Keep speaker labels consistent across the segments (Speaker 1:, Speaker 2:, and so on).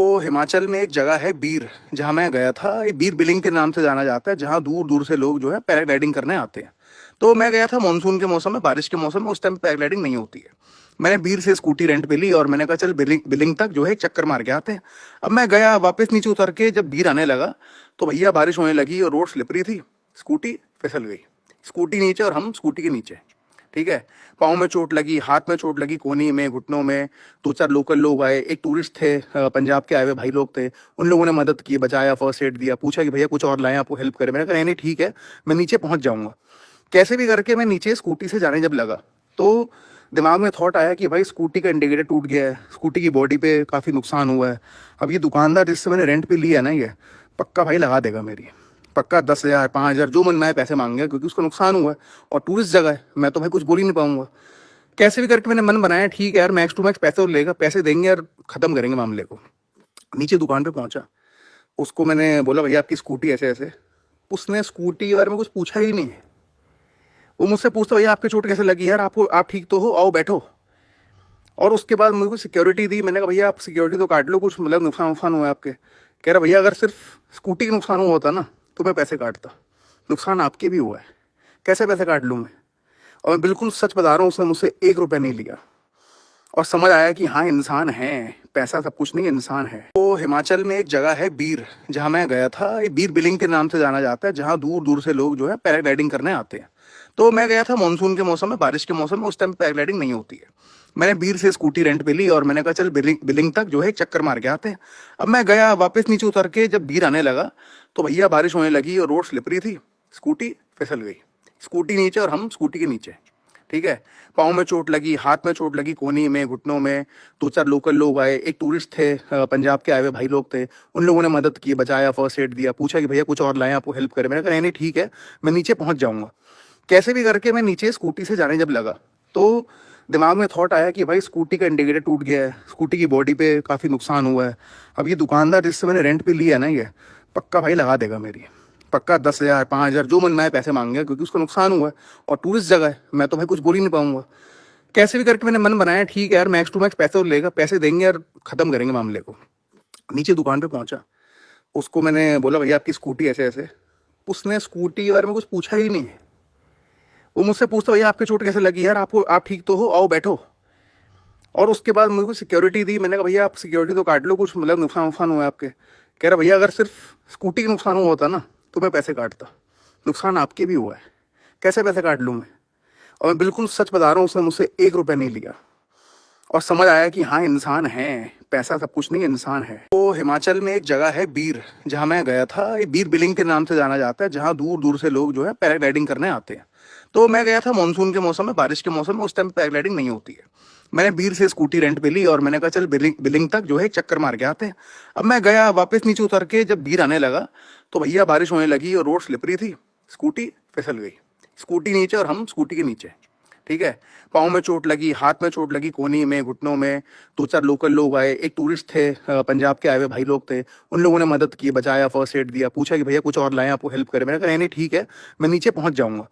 Speaker 1: तो हिमाचल में एक जगह है बीर, जहाँ मैं गया था। ये बीर बिलिंग के नाम से जाना जाता है, जहाँ दूर दूर से लोग जो है पैराग्लाइडिंग करने आते हैं। तो मैं गया था मानसून के मौसम में, बारिश के मौसम में। उस टाइम पैराग्लाइडिंग नहीं होती है। मैंने बीर से स्कूटी रेंट पे ली और मैंने कहा चल बिलिंग बिलिंग तक जो है एक चक्कर मार के आते हैं। अब मैं गया, वापस नीचे उतर के जब बीर आने लगा तो भैया बारिश होने लगी और रोड स्लिपरी थी। स्कूटी फिसल गई, स्कूटी नीचे और हम स्कूटी के नीचे। ठीक है। पाँव में चोट लगी, हाथ में चोट लगी, कोहनी में, घुटनों में। दो चार लोकल लोग आए, एक टूरिस्ट थे, पंजाब के आए हुए भाई लोग थे। उन लोगों ने मदद की, बचाया, फर्स्ट एड दिया, पूछा कि भैया कुछ और लाएं आपको हेल्प करें। मैंने कहा नहीं ठीक है, मैं नीचे पहुंच जाऊंगा। कैसे भी करके मैं नीचे स्कूटी से जाने जब लगा तो दिमाग में थॉट आया कि भाई स्कूटी का इंडिकेटर टूट गया है, स्कूटी की बॉडी पे काफ़ी नुकसान हुआ है। अब ये दुकानदार जिससे मैंने रेंट पे लिया ना, ये पक्का भाई लगा देगा मेरी। पक्का 10,000 5,000 जो मन में आए पैसे मांगेगा, क्योंकि उसका नुकसान हुआ है और टूरिस्ट जगह है। मैं तो भाई कुछ बोल ही नहीं पाऊंगा। कैसे भी करके मैंने मन बनाया, ठीक है यार, मैक्स टू मैक्स पैसे लेगा, पैसे देंगे यार, खत्म करेंगे मामले को। नीचे दुकान पे पहुंचा, उसको मैंने बोला भैया आपकी स्कूटी ऐसे ऐसे। उसने स्कूटी के बारे में कुछ पूछा ही नहीं। वो मुझसे पूछता भैया आपके चोट कैसे लगी यार, आपको, आप ठीक तो हो, आओ बैठो। और उसके बाद मुझे सिक्योरिटी दी। मैंने कहा भैया आप सिक्योरिटी तो काट लो, कुछ मतलब नुकसान हुआ है आपके। कह रहा भैया अगर सिर्फ स्कूटी का नुकसान हुआ होता ना तो मैं पैसे काटता, नुकसान आपके भी हुआ है, कैसे पैसे काट लूँ मैं। और मैं बिल्कुल सच बता रहा हूँ, उसने मुझसे 1 रुपया नहीं लिया। और समझ आया कि हाँ इंसान है, पैसा सब कुछ नहीं, इंसान है। तो हिमाचल में एक जगह है बीर, जहाँ मैं गया था। ये बीर बिलिंग के नाम से जाना जाता है, जहाँ दूर दूर से लोग जो है पैराग्लाइडिंग करने आते हैं। तो मैं गया था मानसून के मौसम में, बारिश के मौसम में। उस टाइम पैराग्लाइडिंग नहीं होती है। मैंने बीर से स्कूटी रेंट पे ली और मैंने कहा चल बिलिंग बिलिंग तक जो है एक चक्कर मार के आते हैं। अब मैं गया, वापस नीचे उतर के जब बीर आने लगा तो भैया बारिश होने लगी और रोड स्लिपरी थी। स्कूटी फिसल गई, स्कूटी नीचे और हम स्कूटी के नीचे। ठीक है। पाँव में चोट लगी, हाथ में चोट लगी, कोहनी में, घुटनों में। दो चार लोकल लोग आए, एक टूरिस्ट थे, पंजाब के आए हुए भाई लोग थे। उन लोगों ने मदद की, बचाया, फर्स्ट एड दिया, पूछा कि भैया कुछ और लाएं आपको हेल्प करें। मैंने कहा नहीं ठीक है, मैं नीचे पहुंच जाऊंगा। कैसे भी करके मैं नीचे स्कूटी से जाने जब लगा तो दिमाग में थॉट आया कि भाई स्कूटी का इंडिकेटर टूट गया है, स्कूटी की बॉडी पे काफ़ी नुकसान हुआ है। अब ये दुकानदार जिससे मैंने रेंट पे लिया ना, ये पक्का भाई लगा देगा मेरी। पक्का 10,000 5,000 जो मन में आए पैसे मांगेगा, क्योंकि उसका नुकसान हुआ है और टूरिस्ट जगह है। मैं तो भाई कुछ बोल ही नहीं पाऊंगा। कैसे भी करके मैंने मन बनाया, ठीक है यार, मैक्स टू मैक्स पैसे लेगा, पैसे देंगे यार, खत्म करेंगे मामले को। नीचे दुकान पे पहुंचा, उसको मैंने बोला भैया आपकी स्कूटी ऐसे ऐसे। उसने स्कूटी के बारे में कुछ पूछा ही नहीं। वो मुझसे पूछता भैया आपके चोट कैसे लगी यार, आपको, आप ठीक तो हो, आओ बैठो। और उसके बाद मुझे सिक्योरिटी दी। मैंने कहा भैया आप सिक्योरिटी तो काट लो, कुछ मतलब नुकसान हुआ है आपके। कह रहा भैया अगर सिर्फ स्कूटी का नुकसान हुआ होता ना तो मैं पैसे काटता, नुकसान आपके भी हुआ है, कैसे पैसे काट लूँ मैं। और मैं बिल्कुल सच बता रहा हूँ, उसने मुझसे 1 रुपया नहीं लिया। और समझ आया कि हाँ इंसान है, पैसा सब कुछ नहीं, इंसान है। तो हिमाचल में एक जगह है बीर, जहाँ मैं गया था। ये बीर बिलिंग के नाम से जाना जाता है, जहाँ दूर दूर से लोग जो है पैराग्लाइडिंग करने आते हैं। तो मैं गया था मानसून के मौसम में, बारिश के मौसम में। उस टाइम पैराग्लाइडिंग नहीं होती है। मैंने बीर से स्कूटी रेंट पे ली और मैंने कहा चल बिलिंग बिलिंग तक जो है एक चक्कर मार के आते हैं। अब मैं गया, वापस नीचे उतर के जब बीर आने लगा तो भैया बारिश होने लगी और रोड स्लिपरी थी। स्कूटी फिसल गई, स्कूटी नीचे और हम स्कूटी के नीचे। ठीक है। पाँव में चोट लगी, हाथ में चोट लगी, कोहनी में, घुटनों में। दो चार लोकल लोग आए, एक टूरिस्ट थे, पंजाब के आए हुए भाई लोग थे। उन लोगों ने मदद की, बचाया, फर्स्ट एड दिया, पूछा कि भैया कुछ और लाएं आपको हेल्प करें। मैंने कहा नहीं ठीक है, मैं नीचे पहुंच जाऊंगा।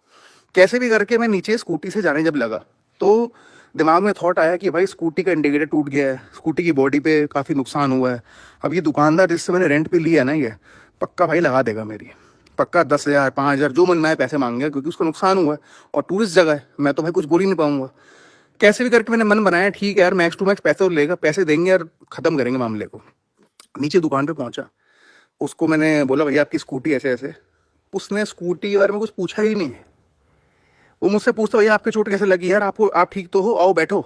Speaker 1: कैसे भी करके मैं नीचे स्कूटी से जाने जब लगा तो दिमाग में थॉट आया कि भाई स्कूटी का इंडिकेटर टूट गया है, स्कूटी की बॉडी पे काफ़ी नुकसान हुआ है। अब ये दुकानदार जिससे मैंने रेंट पे लिया ना, ये पक्का भाई लगा देगा मेरी। पक्का 10,000 5,000 जो मन में आए पैसे मांगेगा, क्योंकि उसका नुकसान हुआ है और टूरिस्ट जगह है। मैं तो भाई कुछ बोल ही नहीं पाऊंगा। कैसे भी करके मैंने मन बनाया, ठीक है यार, मैक्स टू मैक्स पैसे लेगा, पैसे देंगे यार, खत्म करेंगे मामले को। नीचे दुकान पे पहुंचा, उसको मैंने बोला भैया आपकी स्कूटी ऐसे ऐसे। उसने स्कूटी के बारे में कुछ पूछा ही नहीं। वो मुझसे पूछता भैया आपके चोट कैसे लगी यार, आपको, आप ठीक तो हो, आओ बैठो।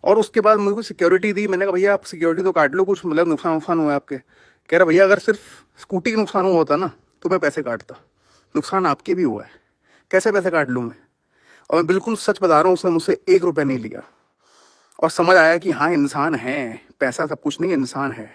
Speaker 1: और उसके बाद मुझे सिक्योरिटी दी। मैंने कहा भैया आप सिक्योरिटी तो काट लो, कुछ मतलब नुकसान हुआ है आपके। कह रहा भैया अगर सिर्फ स्कूटी का नुकसान हुआ होता ना तो मैं पैसे काटता, नुकसान आपके भी हुआ है, कैसे पैसे काट लूँ मैं। और मैं बिल्कुल सच बता रहा हूँ, उसने मुझसे 1 रुपया नहीं लिया। और समझ आया कि हाँ इंसान है, पैसा सब कुछ नहीं, इंसान है।